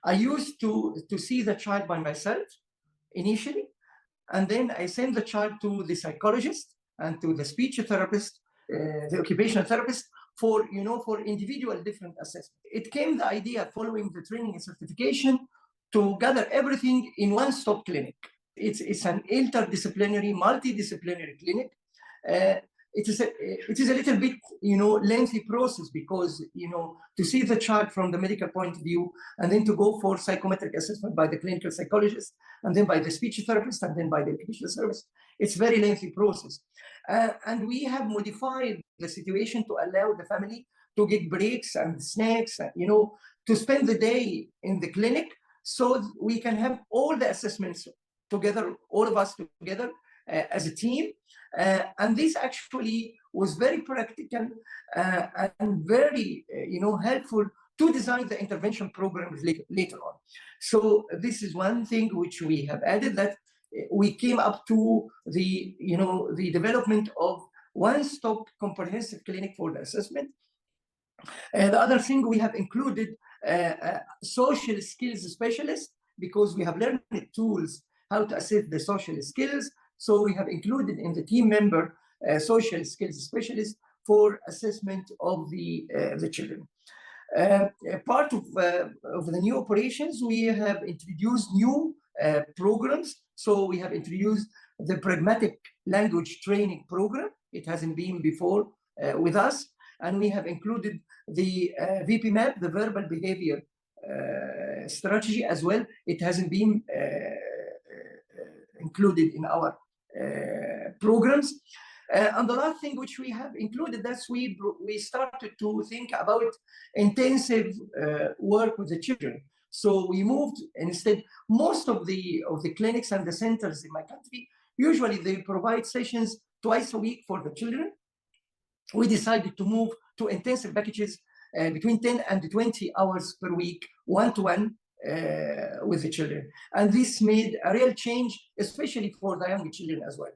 I used to see the child by myself initially, and then I send the child to the psychologist and to the speech therapist, the occupational therapist, for individual different assessment. It came the idea following the training and certification to gather everything in one-stop clinic. It's an interdisciplinary, multidisciplinary clinic. It is a little bit, lengthy process because, to see the child from the medical point of view, and then to go for psychometric assessment by the clinical psychologist, and then by the speech therapist, and then by the occupational therapist. It's a very lengthy process. And we have modified the situation to allow the family to get breaks and snacks, to spend the day in the clinic, so we can have all the assessments together, all of us together as a team. And this actually was very practical and very, helpful to design the intervention programs later on. So this is one thing which we have added, that we came up to the, the development of one-stop comprehensive clinic for the assessment. The other thing, we have included social skills specialists, because we have learned tools how to assess the social skills. So we have included in the team member social skills specialists for assessment of the children. Part of the new operations, we have introduced new programs. So we have introduced the pragmatic language training program. It hasn't been before with us. And we have included the VPMAP, the verbal behavior strategy as well. It hasn't been included in our programs. And the last thing which we have included, that's we started to think about intensive work with the children. So we moved, instead, most of the clinics and the centers in my country, usually they provide sessions twice a week for the children. We decided to move to intensive packages between 10 and 20 hours per week, one-to-one with the children. And this made a real change, especially for the young children as well.